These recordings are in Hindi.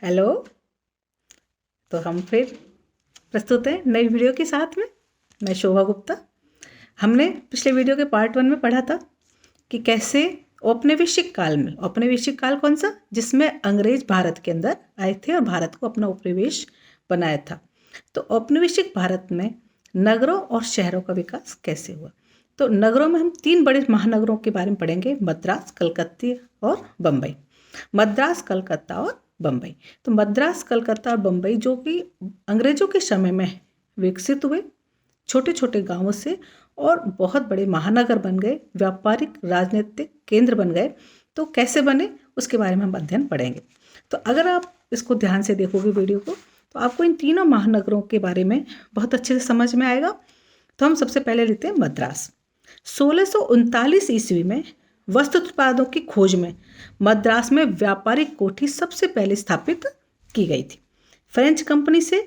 हेलो। तो हम फिर प्रस्तुत हैं नई वीडियो के साथ में। मैं शोभा गुप्ता। हमने पिछले वीडियो के पार्ट 1 में पढ़ा था कि कैसे औपनिवेशिक काल में, औपनिवेशिक काल कौन सा, जिसमें अंग्रेज भारत के अंदर आए थे और भारत को अपना उपनिवेश बनाया था। तो औपनिवेशिक भारत में नगरों और शहरों का विकास कैसे हुआ। तो नगरों में हम 3 बड़े महानगरों के बारे में पढ़ेंगे, मद्रास, कलकत्ता और बम्बई। मद्रास, कलकत्ता और बम्बई। तो मद्रास, कलकत्ता और बम्बई जो कि अंग्रेजों के समय में विकसित हुए, छोटे छोटे गांवों से और बहुत बड़े महानगर बन गए, व्यापारिक राजनीतिक केंद्र बन गए। तो कैसे बने उसके बारे में हम अध्ययन पढ़ेंगे। तो अगर आप इसको ध्यान से देखोगे वीडियो को, तो आपको इन तीनों महानगरों के बारे में बहुत अच्छे से समझ में आएगा। तो हम सबसे पहले लेते हैं मद्रास। 1639 ईस्वी में वस्त्र उत्पादों की खोज में मद्रास में व्यापारिक कोठी सबसे पहले स्थापित की गई थी। फ्रेंच कंपनी से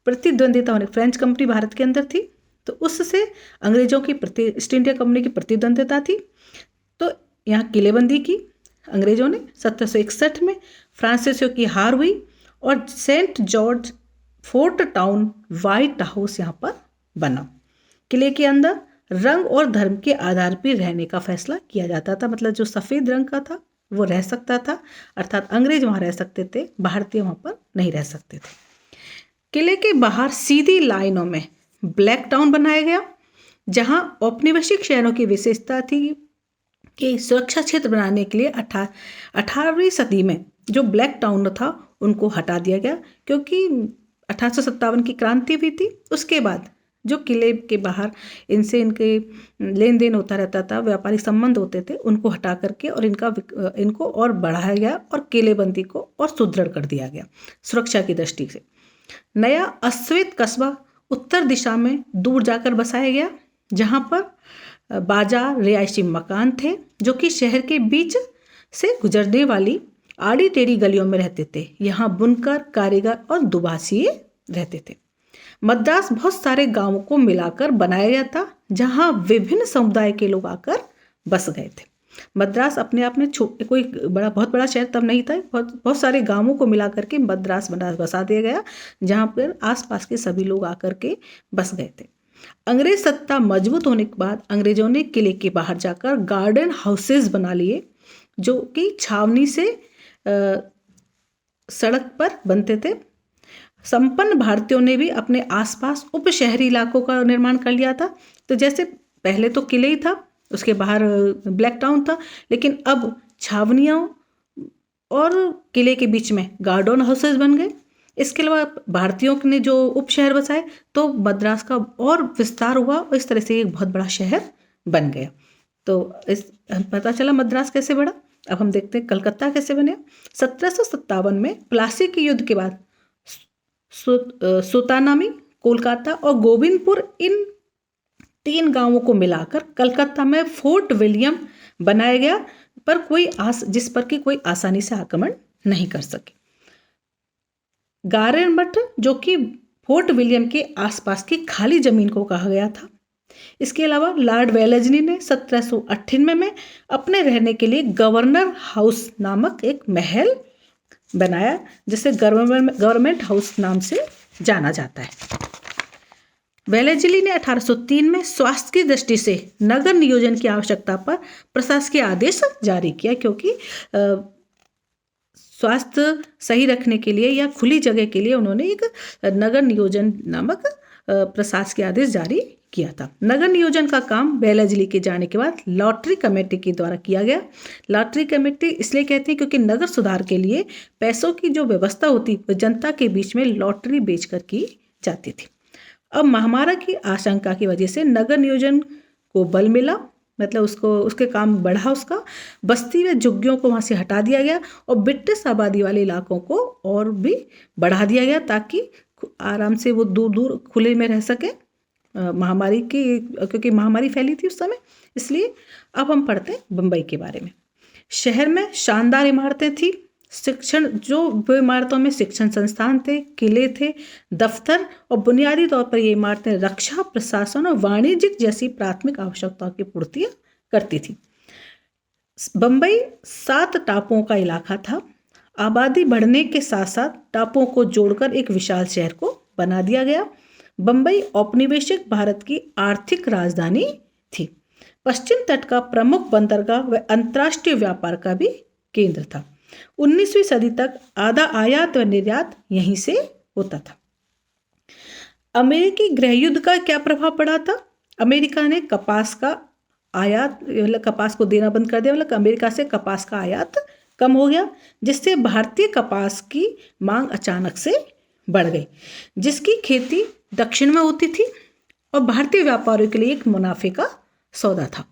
प्रतिद्वंदिता होने, फ्रेंच कंपनी भारत के अंदर थी, तो उससे अंग्रेजों की ईस्ट इंडिया कंपनी की प्रतिद्वंदिता थी। तो यहाँ किलेबंदी की अंग्रेजों ने 1761 में, फ्रांसीसियों की हार हुई और saint George fort town white house यहाँ पर बना। किले के अंदर रंग और धर्म के आधार पर रहने का फैसला किया जाता था। मतलब जो सफ़ेद रंग का था वो रह सकता था, अर्थात अंग्रेज वहाँ रह सकते थे, भारतीय वहाँ पर नहीं रह सकते थे। किले के बाहर सीधी लाइनों में ब्लैक टाउन बनाया गया, जहाँ औपनिवेशिक शहरों की विशेषता थी कि सुरक्षा क्षेत्र बनाने के लिए 18वीं सदी में जो ब्लैक टाउन था उनको हटा दिया गया, क्योंकि 1857 की क्रांति हुई थी। उसके बाद जो किले के बाहर इनके लेन देन होता रहता था, व्यापारिक संबंध होते थे, उनको हटा करके और इनको और बढ़ाया गया और किलेबंदी को और सुदृढ़ कर दिया गया सुरक्षा की दृष्टि से। नया अश्वेत कस्बा उत्तर दिशा में दूर जाकर बसाया गया, जहाँ पर बाजार, रिहायशी मकान थे जो कि शहर के बीच से गुजरने वाली आड़ी टेढ़ी गलियों में रहते थे। यहाँ बुनकर, कारीगर और दुभाषिए रहते थे। मद्रास बहुत सारे गांवों को मिलाकर बनाया गया था, जहां विभिन्न समुदाय के लोग आकर बस गए थे। मद्रास अपने आप में कोई बहुत बड़ा शहर तब नहीं था, बहुत सारे गांवों को मिला करके मद्रास बसा दिया गया, जहां पर आसपास के सभी लोग आकर के बस गए थे। अंग्रेज सत्ता मजबूत होने के बाद अंग्रेजों ने किले के बाहर जाकर गार्डन हाउसेज बना लिए, जो कि छावनी से सड़क पर बनते थे। संपन्न भारतीयों ने भी अपने आसपास उप शहरी इलाकों का निर्माण कर लिया था। तो जैसे पहले तो किले ही था, उसके बाहर ब्लैक टाउन था, लेकिन अब छावनियों और किले के बीच में गार्डन हाउसेस बन गए। इसके अलावा भारतीयों ने जो उप शहर बसाए, तो मद्रास का और विस्तार हुआ और इस तरह से एक बहुत बड़ा शहर बन गया। तो पता चला मद्रास कैसे बढ़ा। अब हम देखते हैं कलकत्ता कैसे बने। 1757 में प्लासी के युद्ध के बाद सुतानामी, कोलकाता और गोविंदपुर, इन 3 गांवों को मिलाकर कलकत्ता में फोर्ट विलियम बनाया गया, पर जिस पर कि कोई आसानी से आक्रमण नहीं कर सके। गारेनमठ, जो कि फोर्ट विलियम के आसपास की खाली जमीन को कहा गया था। इसके अलावा लॉर्ड वेलेस्ली ने 1798 में अपने रहने के लिए गवर्नर हाउस नामक एक महल बनाया, जिसे गवर्नमेंट हाउस नाम से जाना जाता है। वेलेस्ली ने 1803 में स्वास्थ्य की दृष्टि से नगर नियोजन की आवश्यकता पर प्रशासकीय आदेश जारी किया, क्योंकि स्वास्थ्य सही रखने के लिए या खुली जगह के लिए उन्होंने एक नगर नियोजन नामक प्रशासकीय आदेश जारी किया था। नगर नियोजन का काम वेलेस्ली के जाने के बाद लॉटरी कमेटी के द्वारा किया गया। लॉटरी कमेटी इसलिए कहते हैं क्योंकि नगर सुधार के लिए पैसों की जो व्यवस्था होती वो जनता के बीच में लॉटरी बेचकर की जाती थी। अब महामारी की आशंका की वजह से नगर नियोजन को बल मिला, मतलब उसके काम बढ़ा। उसका बस्ती व झुग्गियों को वहाँ से हटा दिया गया और ब्रिटिश आबादी वाले इलाकों को और भी बढ़ा दिया गया, ताकि आराम से वो दूर दूर खुले में रह सके क्योंकि महामारी फैली थी उस समय। इसलिए अब हम पढ़ते हैं बम्बई के बारे में। शहर में शानदार इमारतें थी, जो इमारतों में शिक्षण संस्थान थे, किले थे, दफ्तर, और बुनियादी तौर पर ये इमारतें रक्षा, प्रशासन और वाणिज्यिक जैसी प्राथमिक आवश्यकताओं की पूर्ति करती थी। बम्बई 7 टापुओं का इलाका था। आबादी बढ़ने के साथ साथ टापुओं को जोड़कर एक विशाल शहर को बना दिया गया। बम्बई औपनिवेशिक भारत की आर्थिक राजधानी थी। पश्चिम तट का प्रमुख बंदरगाह व अंतर्राष्ट्रीय व्यापार का भी केंद्र था। 19वीं सदी तक आधा आयात व निर्यात यहीं से होता था। अमेरिकी गृहयुद्ध का क्या प्रभाव पड़ा था? अमेरिका ने कपास का आयात, मतलब कपास को देना बंद कर दिया, मतलब अमेरिका से कपास का आयात कम हो गया, जिससे भारतीय कपास की मांग अचानक से बढ़ गई, जिसकी खेती दक्षिण में होती थी और भारतीय व्यापारियों के लिए एक मुनाफे का सौदा था।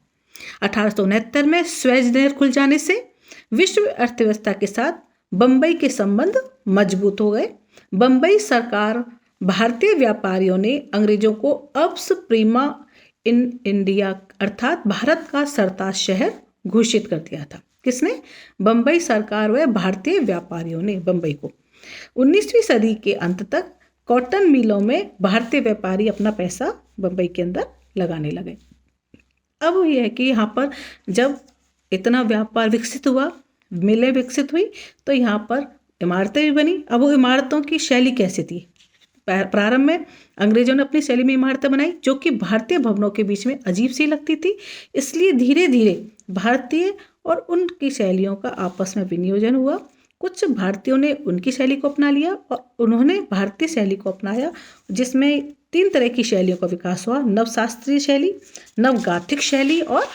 1869 में स्वेज नहर खुल जाने से विश्व अर्थव्यवस्था के साथ बम्बई के संबंध मजबूत हो गए। बम्बई सरकार भारतीय व्यापारियों ने अंग्रेजों को अब्स प्रीमा इन इंडिया अर्थात भारत का सरताज शहर घोषित कर दिया था। किसने? बम्बई सरकार व भारतीय व्यापारियों ने बम्बई को। 19वीं सदी के अंत तक कॉटन मिलों में भारतीय व्यापारी अपना पैसा बम्बई के अंदर लगाने लगे। अब यह है कि यहाँ पर जब इतना व्यापार विकसित हुआ, मिलें विकसित हुई, तो यहाँ पर इमारतें भी बनी। अब वो इमारतों की शैली कैसी थी? प्रारंभ में अंग्रेजों ने अपनी शैली में इमारतें बनाई जो कि भारतीय भवनों के बीच में अजीब सी लगती थी। इसलिए धीरे धीरे भारतीय और उनकी शैलियों का आपस में विनियोजन हुआ। कुछ भारतीयों ने उनकी शैली को अपना लिया और उन्होंने भारतीय शैली को अपनाया, जिसमें 3 तरह की शैलियों का विकास हुआ: नवशास्त्रीय शैली, नवगाथिक शैली और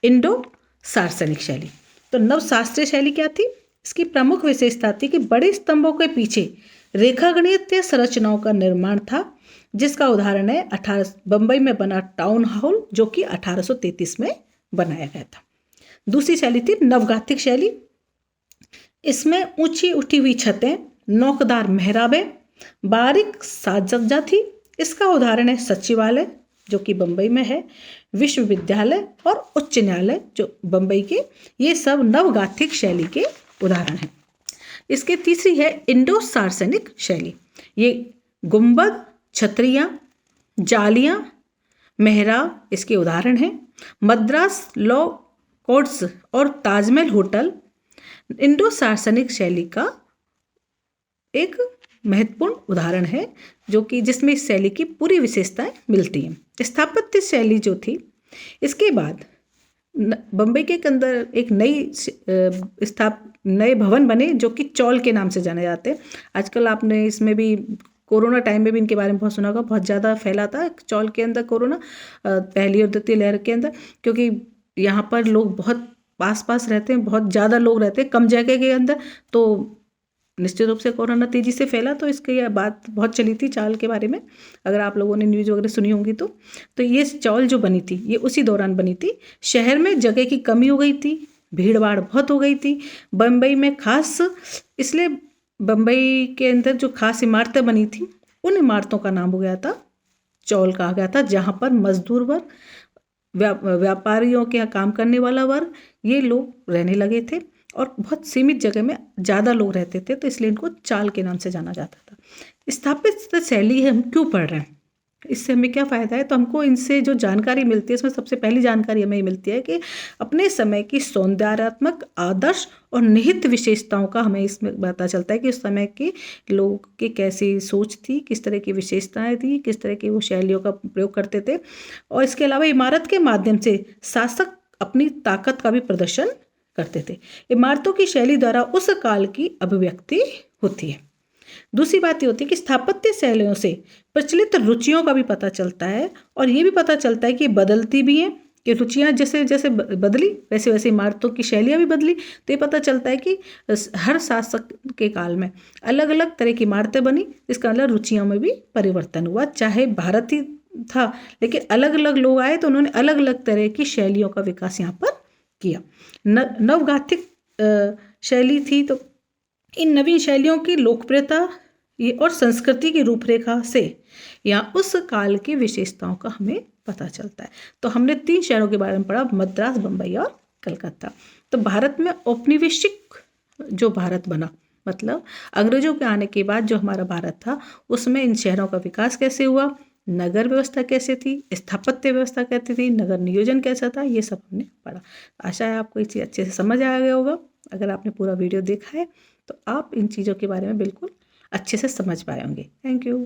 इंडो सार्सनिक शैली। तो नवशास्त्रीय शैली क्या थी? इसकी प्रमुख विशेषता थी कि बड़े स्तंभों के पीछे रेखागणितीय संरचनाओं का निर्माण था, जिसका उदाहरण है बम्बई में बना टाउन हॉल, जो कि 1833 में बनाया गया था। दूसरी शैली थी नवगाथिक शैली। इसमें ऊंची उठी हुई छतें, नोकदार मेहराबें, बारीक साज सज्जा थी। इसका उदाहरण है सचिवालय, जो कि बम्बई में है, विश्वविद्यालय और उच्च न्यायालय, जो बम्बई के, ये सब नवगाथिक शैली के उदाहरण हैं। इसके तीसरी है इंडो सार्सनिक शैली। ये गुंबद, छतरियाँ, जालियाँ, मेहराब इसके उदाहरण हैं। मद्रास लॉ कोर्ट्स और ताजमहल होटल इंडो सार्सनिक शैली का एक महत्वपूर्ण उदाहरण है, जो कि जिसमें इस शैली की पूरी विशेषताएं मिलती हैं। स्थापत्य शैली जो थी, इसके बाद बम्बई के अंदर एक नए भवन बने जो कि चौल के नाम से जाने जाते हैं। आजकल आपने इसमें भी कोरोना टाइम में भी इनके बारे में बहुत सुना होगा, बहुत ज़्यादा फैला था चौल के अंदर कोरोना, पहली और द्वितीय लहर के अंदर, क्योंकि यहाँ पर लोग बहुत पास रहते हैं, बहुत ज़्यादा लोग रहते हैं कम जगह के अंदर, तो निश्चित रूप से कोरोना तेज़ी से फैला। तो इसकी यह बात बहुत चली थी चावल के बारे में, अगर आप लोगों ने न्यूज़ वगैरह सुनी होंगी तो ये चावल जो बनी थी ये उसी दौरान बनी थी। शहर में जगह की कमी हो गई थी, भीड़ भाड़ बहुत हो गई थी। बम्बई में खास इसलिए बम्बई के अंदर जो खास इमारतें बनी थी, उन इमारतों का नाम हो गया था चौल कहा गया था, जहाँ पर मजदूर वर्ग, व्यापारियों के यहाँ काम करने वाला वर्ग, ये लोग रहने लगे थे और बहुत सीमित जगह में ज़्यादा लोग रहते थे, तो इसलिए इनको चाल के नाम से जाना जाता था। स्थापित शैली हम क्यों पढ़ रहे हैं, इससे हमें क्या फ़ायदा है? तो हमको इनसे जो जानकारी मिलती है, इसमें सबसे पहली जानकारी हमें ये मिलती है कि अपने समय की सौंदर्यात्मक आदर्श और निहित विशेषताओं का हमें इसमें पता चलता है कि उस समय के लोगों की कैसी सोच थी, किस तरह की विशेषताएं थी, किस तरह की वो शैलियों का प्रयोग करते थे। और इसके अलावा इमारत के माध्यम से शासक अपनी ताकत का भी प्रदर्शन करते थे। इमारतों की शैली द्वारा उस काल की अभिव्यक्ति होती है। दूसरी बात ये होती है कि स्थापत्य शैलियों से प्रचलित रुचियों का भी पता चलता है, और ये भी पता चलता है कि बदलती भी हैं, कि रुचियाँ जैसे जैसे बदली वैसे वैसे इमारतों की शैलियाँ भी बदली। तो ये पता चलता है कि हर शासक के काल में अलग अलग तरह की इमारतें बनी, इसका मतलब रुचियों में भी परिवर्तन हुआ। चाहे भारत ही था, लेकिन अलग अलग लोग आए तो उन्होंने अलग अलग तरह की शैलियों का विकास यहाँ पर किया। नवगाथिक शैली थी, तो इन नवीन शैलियों की लोकप्रियता ये और संस्कृति की रूपरेखा से यहाँ उस काल की विशेषताओं का हमें पता चलता है। तो हमने 3 शहरों के बारे में पढ़ा, मद्रास, बम्बई और कलकत्ता। तो भारत में औपनिवेशिक जो भारत बना, मतलब अंग्रेजों के आने के बाद जो हमारा भारत था, उसमें इन शहरों का विकास कैसे हुआ, नगर व्यवस्था कैसे थी, स्थापत्य व्यवस्था कैसी थी, नगर नियोजन कैसा था, ये सब हमने पढ़ा। आशा है आपको ये चीज़ अच्छे से समझ आ गया होगा। अगर आपने पूरा वीडियो देखा है तो आप इन चीज़ों के बारे में बिल्कुल अच्छे से समझ पाए होंगे। Thank you.